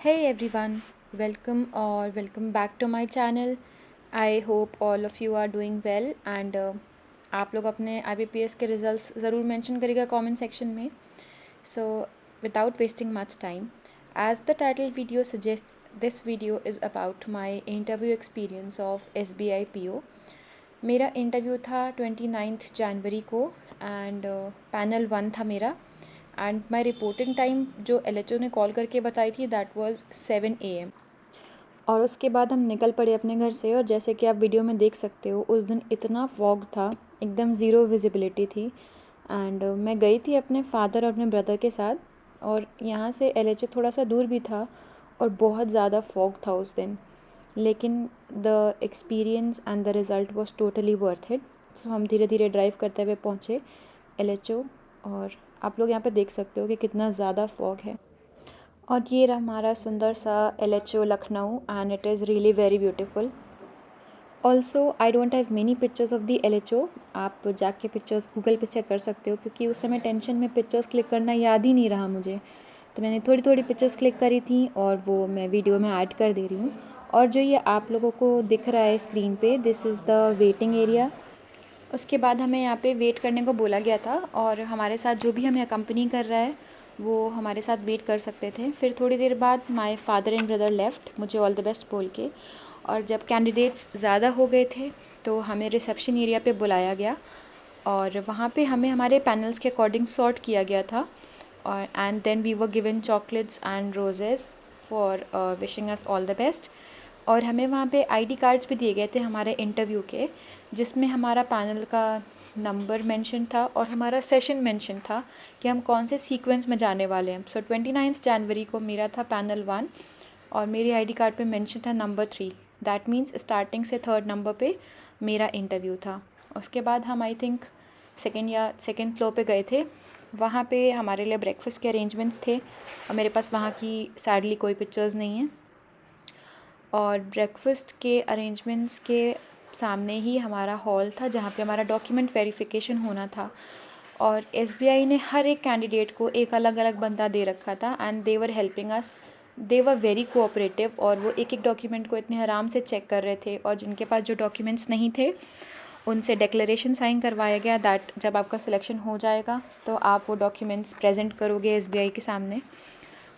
Hey everyone, welcome back to my channel. I hope all of you are doing well and आप लोग अपने IBPS के results ज़रूर mention करिएगा comment section में. So without wasting much time, as the title video suggests, this video is about my interview experience of SBI PO. मेरा interview था 29 जनवरी को एंड पैनल 1 था मेरा. एंड माई रिपोर्टिंग टाइम जो LHO ने call करके बताई थी दैट वाज 7 AM. और उसके बाद हम निकल पड़े अपने घर से. और जैसे कि आप वीडियो में देख सकते हो उस दिन इतना फॉग था, एकदम ज़ीरो विजिबिलिटी थी. एंड मैं गई थी अपने फादर और अपने ब्रदर के साथ. और यहाँ से LHO थोड़ा सा दूर भी था और बहुत ज़्यादा फॉग था उस दिन. लेकिन the experience and the result was totally worth it. So हम धीरे धीरे ड्राइव करते हुए पहुँचे LHO. और आप लोग यहाँ पे देख सकते हो कि कितना ज़्यादा फॉग है. और ये रहा हमारा सुंदर सा LHO Lucknow and it is really very beautiful. Also I don't have many pictures of the LHO. आप जाके पिक्चर्स गूगल पे चेक कर सकते हो क्योंकि उस समय टेंशन में पिक्चर्स क्लिक करना याद ही नहीं रहा मुझे. तो मैंने थोड़ी थोड़ी पिक्चर्स क्लिक करी थी और वो मैं वीडियो में ऐड कर दे रही हूँ. और जो ये आप लोगों को दिख रहा है स्क्रीन पे, this is the waiting area. उसके बाद हमें यहाँ पे वेट करने को बोला गया था और हमारे साथ जो भी हमें अकम्पनी कर रहा है वो हमारे साथ वेट कर सकते थे. फिर थोड़ी देर बाद my father and brother left मुझे ऑल द बेस्ट बोल के. और जब कैंडिडेट्स ज़्यादा हो गए थे तो हमें रिसेप्शन एरिया पे बुलाया गया और वहाँ पे हमें हमारे पैनल्स के अकॉर्डिंग सॉर्ट किया गया था. और and then we were given chocolates and roses for wishing us all the best. और हमें वहाँ पे ID कार्ड्स भी दिए गए थे हमारे इंटरव्यू के, जिसमें हमारा पैनल का नंबर मेंशन था और हमारा सेशन मेंशन था कि हम कौन से सीक्वेंस में जाने वाले हैं. सो 29 जनवरी को मेरा था पैनल 1 और मेरी ID कार्ड पे मेंशन था नंबर 3. दैट मीन्स स्टार्टिंग से 3rd नंबर पे मेरा इंटरव्यू था. उसके बाद हम आई थिंक सेकेंड फ्लोर पे गए थे. वहाँ पे हमारे लिए ब्रेकफास्ट के अरेंजमेंट्स थे और मेरे पास वहाँ की सैडली कोई पिक्चर्स नहीं हैं. और ब्रेकफास्ट के अरेंजमेंट्स के सामने ही हमारा हॉल था जहाँ पे हमारा डॉक्यूमेंट वेरिफिकेशन होना था. और SBI ने हर एक कैंडिडेट को एक अलग अलग बंदा दे रखा था and they were helping us. They were very cooperative और वो एक एक डॉक्यूमेंट को इतने आराम से चेक कर रहे थे. और जिनके पास जो डॉक्यूमेंट्स नहीं थे उनसे डिक्लेरेशन साइन करवाया गया दैट जब आपका सिलेक्शन हो जाएगा तो आप वो डॉक्यूमेंट्स प्रेजेंट करोगे SBI के सामने.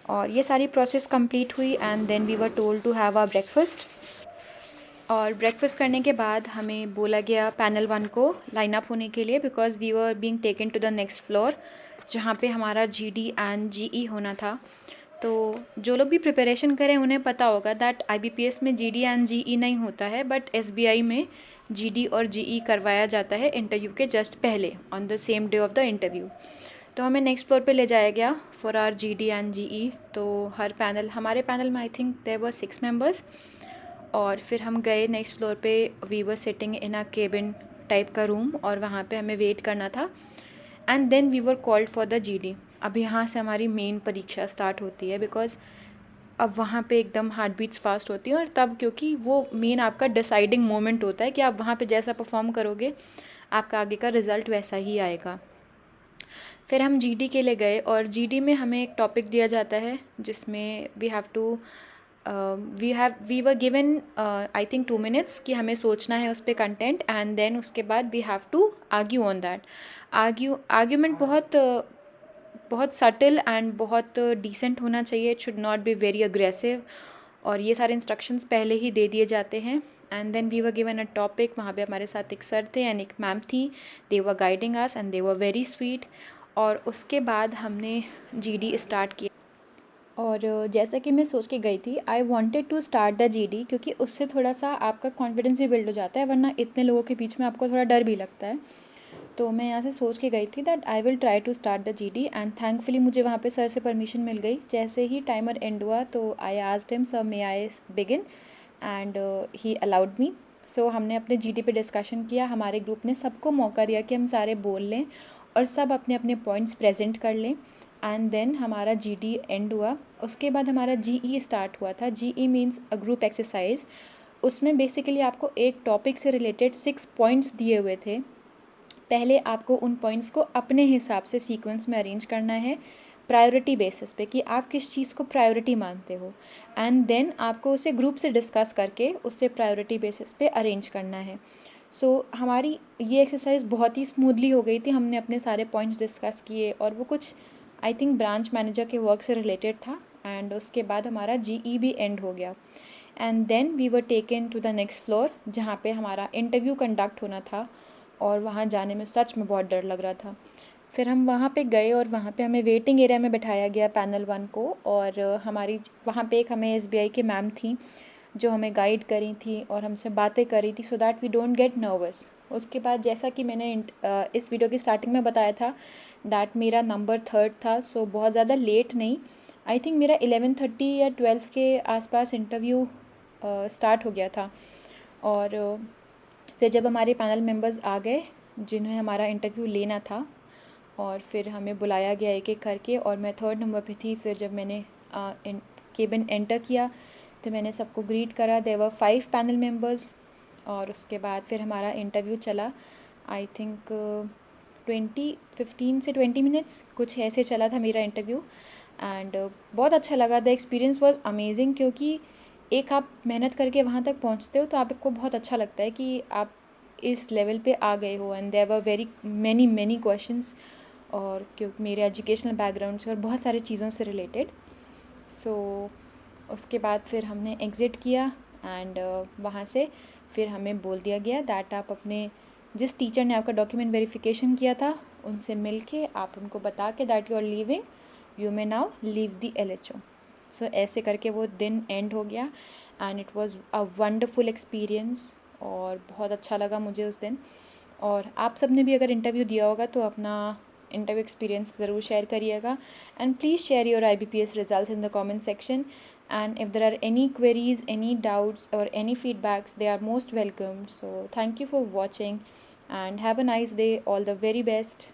और ये सारी प्रोसेस कंप्लीट हुई and then we were told to have a breakfast. और ब्रेकफास्ट करने के बाद हमें बोला गया पैनल 1 को लाइन अप होने के लिए because we were being taken to the next floor जहाँ पे हमारा GD एंड GE होना था. तो जो लोग भी प्रिपरेशन करें उन्हें पता होगा दैट IBPS में GD एंड GE नहीं होता है बट SBI में GD और GE करवाया जाता है इंटरव्यू के जस्ट पहले on the same day of the interview. तो हमें नेक्स्ट फ्लोर पे ले जाया गया for our GD and GE. तो हमारे पैनल में I think there were 6 members. और फिर हम गए नेक्स्ट फ्लोर पे. We were sitting in a cabin type का रूम और वहाँ पे हमें वेट करना था. And then we were called for the GD. अब यहाँ से हमारी मेन परीक्षा स्टार्ट होती है बिकॉज अब वहाँ पे एकदम हार्ट बीट्स फास्ट होती हैं. और तब क्योंकि वो मेन आपका डिसाइडिंग मोमेंट होता है कि आप वहाँ पे जैसा परफॉर्म करोगे आपका आगे का रिज़ल्ट वैसा ही आएगा. फिर हम GD के लिए गए और GD में हमें एक टॉपिक दिया जाता है जिसमें we were given I think 2 minutes कि हमें सोचना है उस पर कंटेंट एंड देन उसके बाद we have to argue on that. Argument बहुत सटल एंड बहुत डिसेंट होना चाहिए. It should not be very aggressive. और ये सारे इंस्ट्रक्शंस पहले ही दे दिए जाते हैं. And then we were given a topic. वहाँ पे हमारे साथ एक सर थे एंड एक मैम थी. They were guiding us and they were very sweet. और उसके बाद हमने GD स्टार्ट किया. और जैसा कि मैं सोच के गई थी I wanted to start the GD क्योंकि उससे थोड़ा सा आपका कॉन्फिडेंस भी बिल्ड हो जाता है, वरना इतने लोगों के बीच में आपको थोड़ा डर भी लगता है. तो मैं यहाँ से सोच के गई थी that I will try to start the GD and thankfully मुझे वहाँ पे सर से परमिशन मिल गई. जैसे ही टाइमर एंड हुआ तो I asked him sir may I begin and he allowed me. So हमने अपने GD पे डिस्कशन किया. हमारे ग्रुप ने सबको मौका दिया कि हम सारे बोल लें और सब अपने अपने पॉइंट्स प्रेजेंट कर लें. एंड देन हमारा GD एंड हुआ. उसके बाद हमारा GE स्टार्ट हुआ था. GE means a group exercise. उसमें बेसिकली आपको एक टॉपिक से रिलेटेड 6 पॉइंट्स दिए हुए थे. पहले आपको उन पॉइंट्स को अपने हिसाब से सीक्वेंस में अरेंज करना है. प्रायोरिटी बेसिस पे कि आप किस चीज़ को प्रायोरिटी मानते हो, एंड देन आपको उसे ग्रुप से डिस्कस करके उससे प्रायोरिटी बेसिस पे अरेंज करना है। हमारी ये एक्सरसाइज बहुत ही स्मूथली हो गई थी, हमने अपने सारे पॉइंट्स डिस्कस किए और वो कुछ आई थिंक ब्रांच मैनेजर के वर्क से रिलेटेड था, एंड उसके बाद हमारा जीई भी एंड हो गया, and then we were taken to the next floor जहाँ पे हमारा इंटरव्यू कंडक्ट होना था, और वहाँ जाने में सच में बहुत डर लग रहा था। फिर हम वहाँ पे गए और वहाँ पे हमें वेटिंग एरिया में बिठाया गया पैनल 1 को, और हमारी वहाँ पे एक हमें एसबीआई की मैम थी जो हमें गाइड करी थी और हमसे बातें करी थी so that we don't get nervous. उसके बाद जैसा कि मैंने इस वीडियो की स्टार्टिंग में बताया था दैट मेरा नंबर 3rd था, सो बहुत ज़्यादा लेट नहीं, आई थिंक मेरा 11:30 या 12 के आसपास इंटरव्यू स्टार्ट हो गया था। और फिर जब हमारे पैनल मेंबर्स आ गए जिन्हें हमारा इंटरव्यू लेना था, और फिर हमें बुलाया गया एक एक करके, और मैं 3rd नंबर पे थी। फिर जब मैंने केबिन एंटर किया तो मैंने सबको ग्रीट करा, देयर वर 5 पैनल मेंबर्स, और उसके बाद फिर हमारा इंटरव्यू चला। आई थिंक 15 से 20 मिनट्स कुछ ऐसे चला था मेरा इंटरव्यू, एंड बहुत अच्छा लगा। द एक्सपीरियंस वाज अमेजिंग, क्योंकि एक आप मेहनत करके वहाँ तक पहुँचते हो तो आपको बहुत अच्छा लगता है कि आप इस लेवल पे आ गए हो, and there were very many questions, और क्योंकि मेरे एजुकेशनल बैकग्राउंड से और बहुत सारी चीज़ों से रिलेटेड। उसके बाद फिर हमने एग्ज़िट किया, एंड वहाँ से फिर हमें बोल दिया गया दैट आप अपने जिस टीचर ने आपका डॉक्यूमेंट वेरिफिकेशन किया था उनसे मिल के आप उनको बता के that you are leaving, you may now leave the LHO। ऐसे करके वो दिन एंड हो गया, and it was a wonderful experience, और बहुत अच्छा लगा मुझे उस दिन। और आप सब ने भी अगर इंटरव्यू दिया होगा तो अपना इंटरव्यू एक्सपीरियंस ज़रूर शेयर करिएगा, and please share your IBPS results in the comment section, and if there are any queries, any doubts or any feedbacks, they are most welcome. So thank you for watching and have a nice day. All the very best.